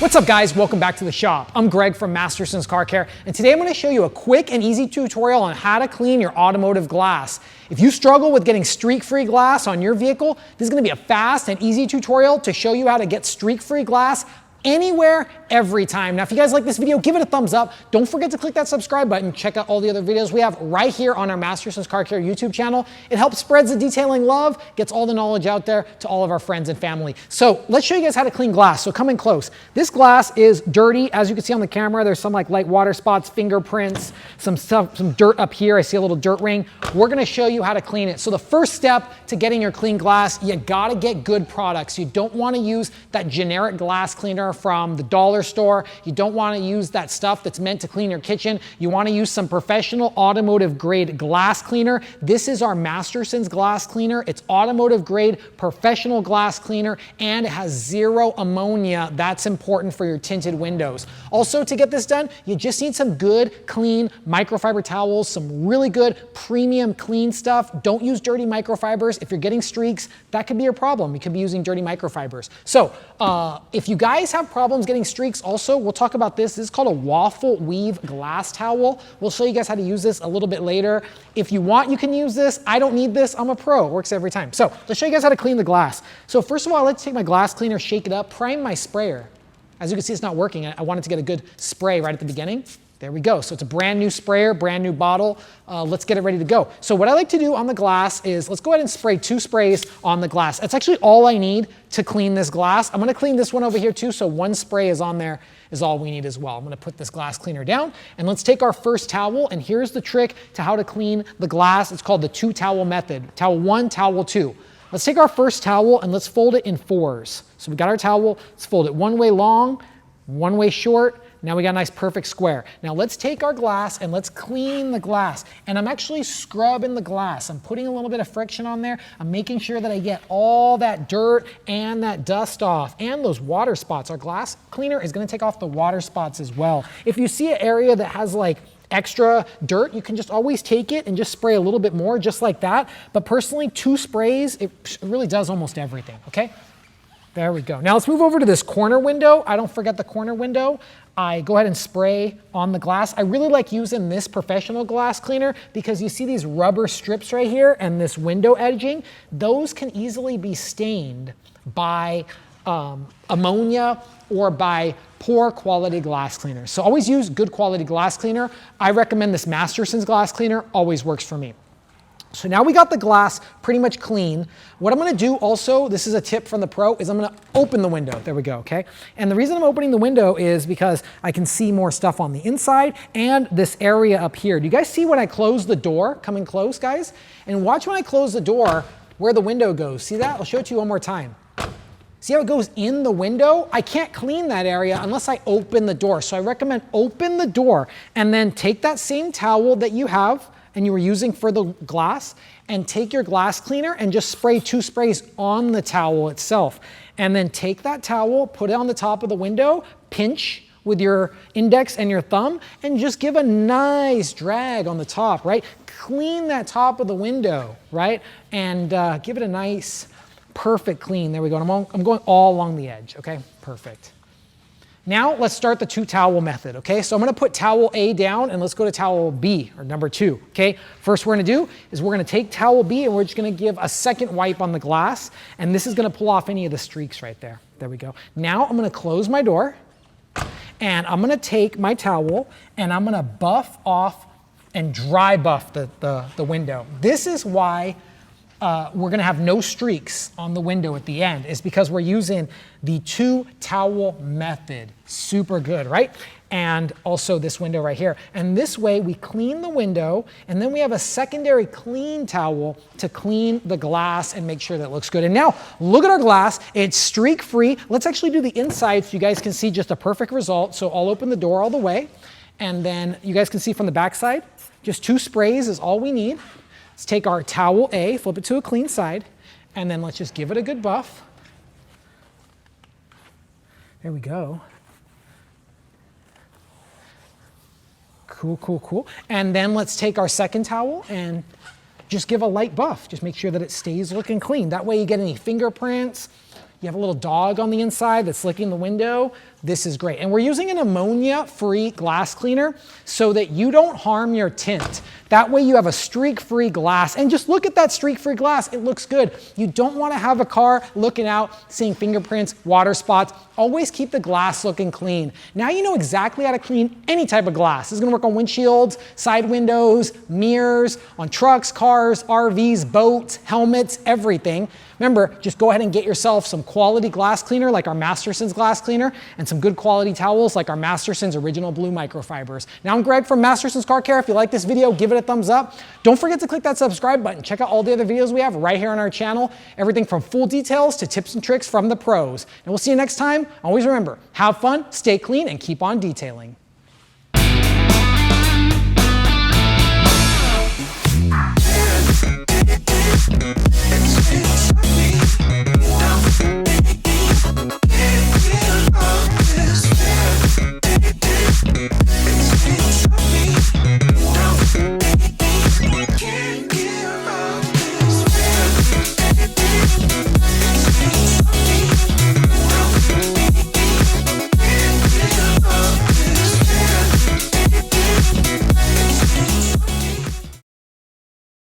What's up guys, welcome back to the shop. I'm Greg from Masterson's Car Care, and today I'm going to show you a quick and easy tutorial on how to clean your automotive glass. If you struggle with getting streak-free glass on your vehicle, this is going to be a fast and easy tutorial to show you how to get streak-free glass anywhere, every time. Now, if you guys like this video, give it a thumbs up. Don't forget to click that subscribe button. Check out all the other videos we have right here on our Masterson's Car Care YouTube channel. It helps spreads the detailing love, gets all the knowledge out there to all of our friends and family. So let's show you guys how to clean glass. So come in close. This glass is dirty. As you can see on the camera, there's some like light water spots, fingerprints, some dirt up here. I see a little dirt ring. We're going to show you how to clean it. So the first step to getting your clean glass, you got to get good products. You don't want to use that generic glass cleaner from the dollar store. You don't want to use that stuff that's meant to clean your kitchen. You want to use some professional automotive grade glass cleaner. This is our Masterson's glass cleaner. It's automotive grade professional glass cleaner, and it has zero ammonia. That's important for your tinted windows. Also, to get this done, you just need some good, clean microfiber towels, some really good premium clean stuff. Don't use dirty microfibers. If you're getting streaks, that could be a problem. You could be using dirty microfibers. So if you guys have problems getting streaks also, we'll talk about this. This is called a waffle weave glass towel. We'll show you guys how to use this a little bit later. If you want, you can use this. I don't need this. I'm a pro. It works every time. So let's show you guys how to clean the glass. So first of all, I like to take my glass cleaner, shake it up, prime my sprayer. As you can see, it's not working. I wanted to get a good spray right at the beginning. There we go. So it's a brand new sprayer, brand new bottle. Let's get it ready to go. So what I like to do on the glass is let's go ahead and spray 2 sprays on the glass. That's actually all I need to clean this glass. I'm going to clean this one over here too, so 1 spray is on there is all we need as well. I'm going to put this glass cleaner down, and let's take our first towel, and here's the trick to how to clean the glass. It's called the 2 towel method. Towel 1, towel 2. Let's take our first towel and let's fold it in 4s. So we got our towel, let's fold it 1 way long, 1 way short. Now we got a nice perfect square. Now let's take our glass and let's clean the glass. And I'm actually scrubbing the glass. I'm putting a little bit of friction on there. I'm making sure that I get all that dirt and that dust off and those water spots. Our glass cleaner is going to take off the water spots as well. If you see an area that has like extra dirt, you can just always take it and just spray a little bit more, just like that. But personally, 2 sprays, it really does almost everything, okay? There we go. Now let's move over to this corner window. I don't forget the corner window. I go ahead and spray on the glass. I really like using this professional glass cleaner because you see these rubber strips right here and this window edging. Those can easily be stained by ammonia or by poor quality glass cleaners. So always use good quality glass cleaner. I recommend this Masterson's glass cleaner, always works for me. So now we got the glass pretty much clean. What I'm going to do also, this is a tip from the pro, is I'm going to open the window. There we go, okay? And the reason I'm opening the window is because I can see more stuff on the inside and this area up here. Do you guys see when I close the door? Come in close, guys. And watch when I close the door where the window goes. See that? I'll show it to you one more time. See how it goes in the window? I can't clean that area unless I open the door. So I recommend open the door and then take that same towel that you have and you were using for the glass, and take your glass cleaner and just spray 2 sprays on the towel itself. And then take that towel, put it on the top of the window, pinch with your index and your thumb, and just give a nice drag on the top, right? Clean that top of the window, right? And give it a nice, perfect clean. There we go. I'm going all along the edge, okay? Perfect. Now let's start the 2 towel method, okay? So I'm going to put towel A down and let's go to towel B, or number 2, okay? First we're going to do is we're going to take towel B and we're just going to give a second wipe on the glass, and this is going to pull off any of the streaks right there. There we go. Now I'm going to close my door and I'm going to take my towel and I'm going to buff off and dry buff the window. This is why we're going to have no streaks on the window at the end, is because we're using the 2 towel method. Super good, right? And also this window right here. And this way we clean the window, and then we have a secondary clean towel to clean the glass and make sure that it looks good. And now look at our glass. It's streak free. Let's actually do the inside so you guys can see just a perfect result. So I'll open the door all the way, and then you guys can see from the back side, just 2 sprays is all we need. Let's take our towel A, flip it to a clean side, and then let's just give it a good buff. There we go. Cool, cool, cool. And then let's take our second towel and just give a light buff. Just make sure that it stays looking clean. That way you get any fingerprints, You have a little dog on the inside that's licking the window. this is great. And we're using an ammonia-free glass cleaner so that you don't harm your tint. That way you have a streak-free glass. And just look at that streak-free glass. It looks good. You don't want to have a car looking out, seeing fingerprints, water spots. Always keep the glass looking clean. Now you know exactly how to clean any type of glass. This is going to work on windshields, side windows, mirrors, on trucks, cars, RVs, boats, helmets, everything. Remember, just go ahead and get yourself some quality glass cleaner like our Masterson's glass cleaner and some good quality towels like our Masterson's original blue microfibers. Now I'm Greg from Masterson's Car Care. If you like this video, give it a thumbs up. Don't forget to click that subscribe button. Check out all the other videos we have right here on our channel. Everything from full details to tips and tricks from the pros. And we'll see you next time. Always remember, have fun, stay clean, and keep on detailing.